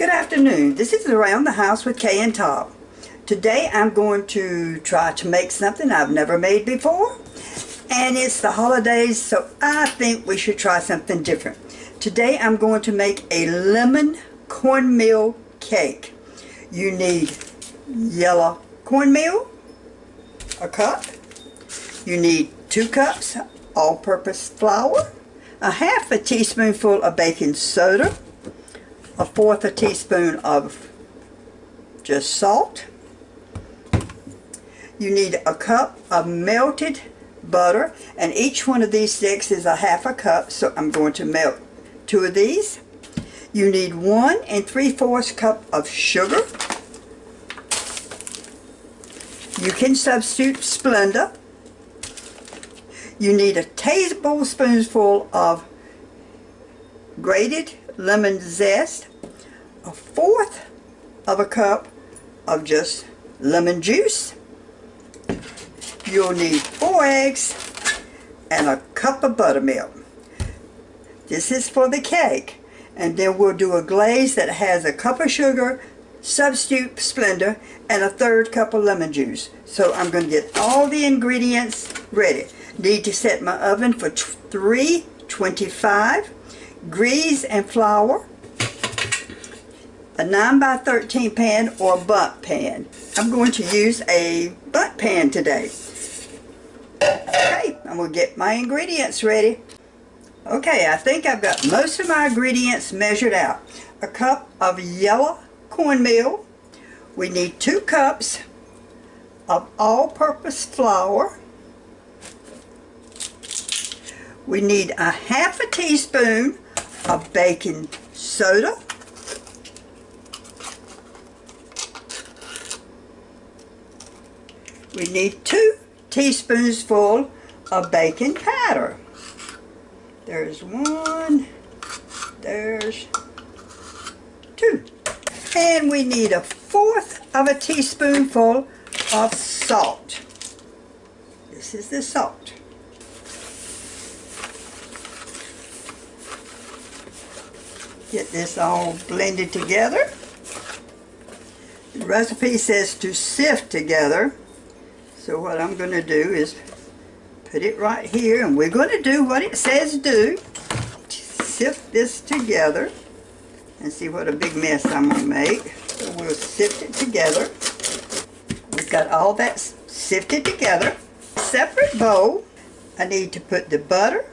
Good afternoon. This is Around the House with Kay and Top. Today I'm going to try to make something I've never made before. And it's the holidays, so I think we should try something different. Today I'm going to make a lemon cornmeal cake. You need yellow cornmeal, a cup. You need 2 cups all-purpose flour, a half a teaspoonful of baking soda, a 1/4 teaspoon of just salt. You need a cup of melted butter, and each one of these sticks is a half a cup, so I'm going to melt 2 of these. You need 1 3/4 cup of sugar. You can substitute Splenda. You need a tablespoonful of grated lemon zest, a 1/4 of a cup of just lemon juice. You'll need 4 eggs and a cup of buttermilk. This is for the cake. And then we'll do a glaze that has a cup of sugar, substitute Splenda, and a 1/3 cup of lemon juice. So I'm going to get all the ingredients ready. Need to set my oven for 325. Grease and flour. A 9x13 pan or Bundt pan. I'm going to use a Bundt pan today. Okay, I'm going to get my ingredients ready. Okay, I think I've got most of my ingredients measured out. A cup of yellow cornmeal. We need 2 cups of all-purpose flour. We need a half a teaspoon of baking soda. We need 2 teaspoonsful of baking powder. There's 1, there's 2. And we need a 1/4 of a teaspoonful of salt. This is the salt. Get this all blended together. The recipe says to sift together. So what I'm going to do is put it right here, and we're going to do what it says do. Sift this together and see what a big mess I'm going to make. So we'll sift it together. We've got all that sifted together. Separate bowl, I need to put the butter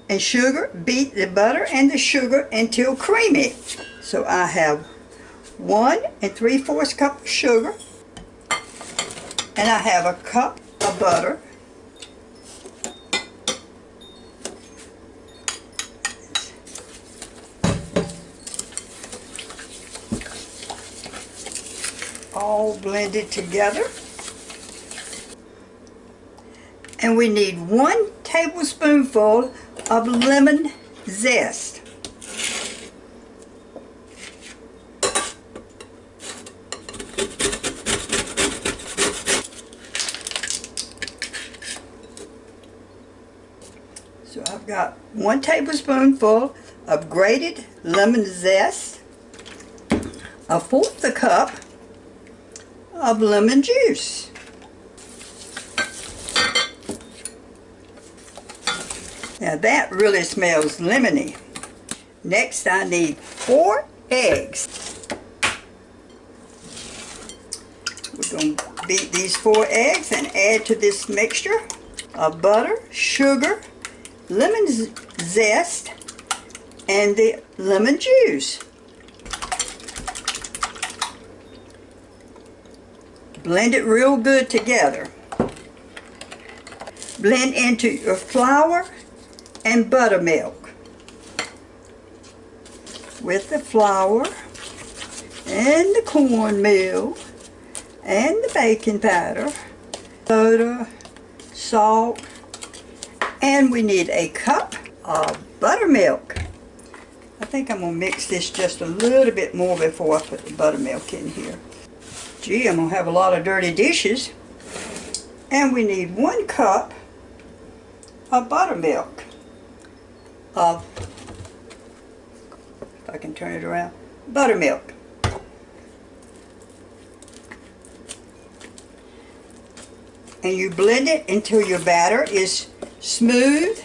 and sugar. Beat the butter and the sugar until creamy. So I have 1 3/4 cup of sugar, and I have a cup of butter. All blended together. And we need 1 tablespoonful of lemon zest. So I've got 1 tablespoonful of grated lemon zest, a 1/4 cup of lemon juice. Now that really smells lemony. Next I need 4 eggs. We're going to beat these 4 eggs and add to this mixture of butter, sugar, lemon zest, and the lemon juice. Blend it real good together. Blend into your flour and buttermilk. With the flour and the cornmeal and the baking powder, soda, salt, and we need a cup of buttermilk. I think I'm going to mix this just a little bit more before I put the buttermilk in here. Gee, I'm going to have a lot of dirty dishes. And we need 1 cup of buttermilk. If I can turn it around, buttermilk. And you blend it until your batter is smooth,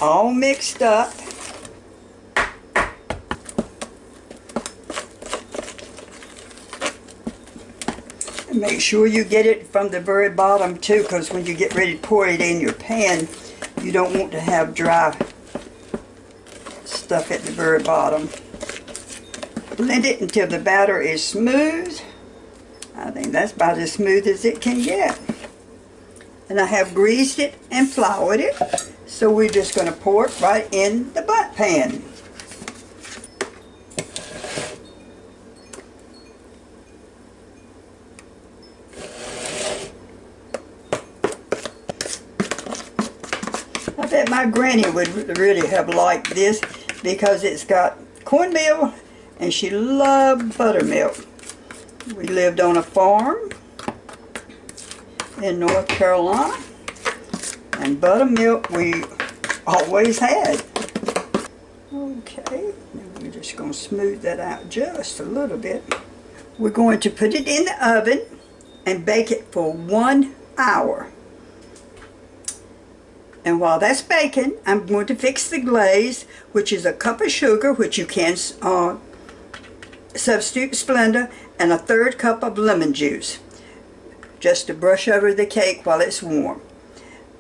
all mixed up. And make sure you get it from the very bottom too, because when you get ready to pour it in your pan, you don't want to have dry stuff at the very bottom. Blend it until the batter is smooth. I think that's about as smooth as it can get. And I have greased it and floured it. So we're just going to pour it right in the Bundt pan. I bet my granny would really have liked this because it's got cornmeal and she loved buttermilk. We lived on a farm in North Carolina, and buttermilk we always had. Okay, now we're just going to smooth that out just a little bit. We're going to put it in the oven and bake it for 1 hour. And while that's baking, I'm going to fix the glaze, which is a cup of sugar, which you can substitute Splenda, and a 1/3 cup of lemon juice, just to brush over the cake while it's warm.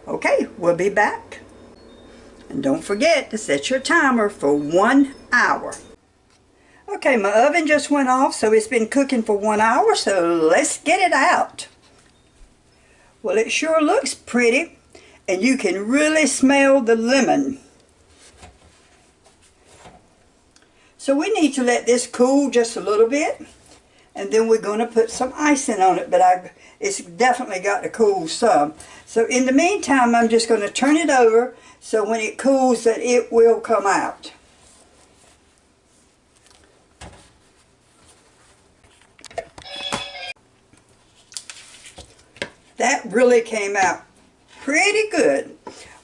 Okay, we'll be back. And don't forget to set your timer for 1 hour. Okay, my oven just went off, so it's been cooking for 1 hour, so let's get it out. Well, it sure looks pretty, and you can really smell the lemon. So we need to let this cool just a little bit, and then we're going to put some icing on it, but it's definitely got to cool some. So in the meantime, I'm just going to turn it over so when it cools that it will come out. That really came out pretty good.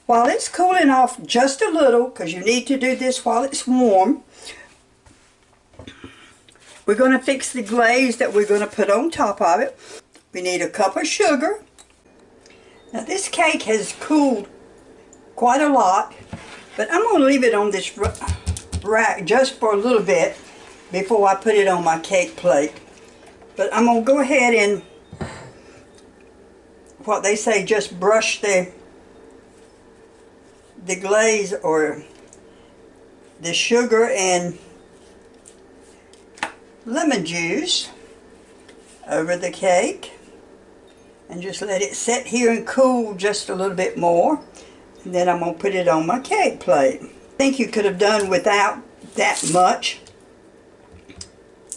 While it's cooling off just a little, because you need to do this while it's warm, we're going to fix the glaze that we're going to put on top of it. We need a cup of sugar. Now this cake has cooled quite a lot, but I'm going to leave it on this rack just for a little bit before I put it on my cake plate. But I'm going to go ahead and, what they say, just brush the glaze or the sugar and lemon juice over the cake, and just let it sit here and cool just a little bit more, and then I'm going to put it on my cake plate. I think you could have done without that much,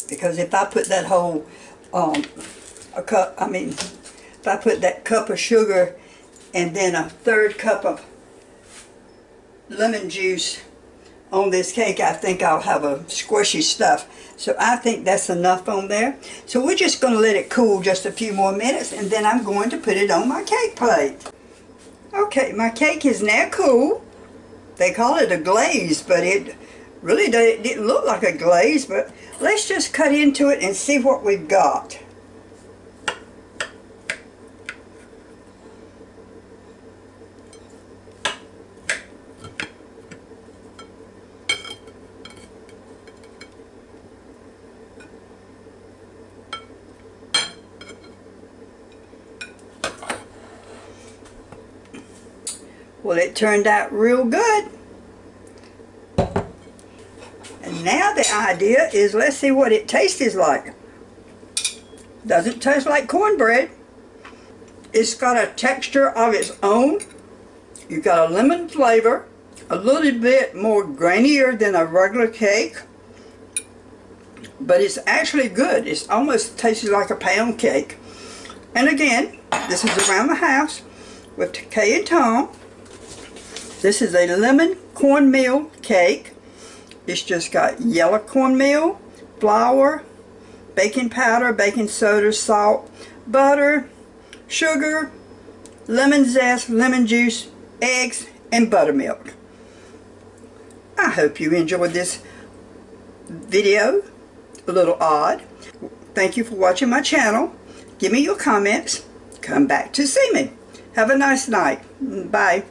because if I put that whole if I put that cup of sugar and then a 1/3 cup of lemon juice on this cake, I think I'll have a squishy stuff. So I think that's enough on there. So we're just going to let it cool just a few more minutes, and then I'm going to put it on my cake plate. Okay, my cake is now cool. They call it a glaze, but it really didn't look like a glaze. But let's just cut into it and see what we've got. Well, it turned out real good. And now the idea is, let's see what it tastes like. Doesn't taste like cornbread. It's got a texture of its own. You've got a lemon flavor, a little bit more grainier than a regular cake. But it's actually good. It almost tastes like a pound cake. And again, this is around the house with Kay and Tom. This is a lemon cornmeal cake. It's just got yellow cornmeal, flour, baking powder, baking soda, salt, butter, sugar, lemon zest, lemon juice, eggs, and buttermilk. I hope you enjoyed this video a little odd. Thank you for watching my channel. Give me your comments. Come back to see me. Have a nice night. Bye.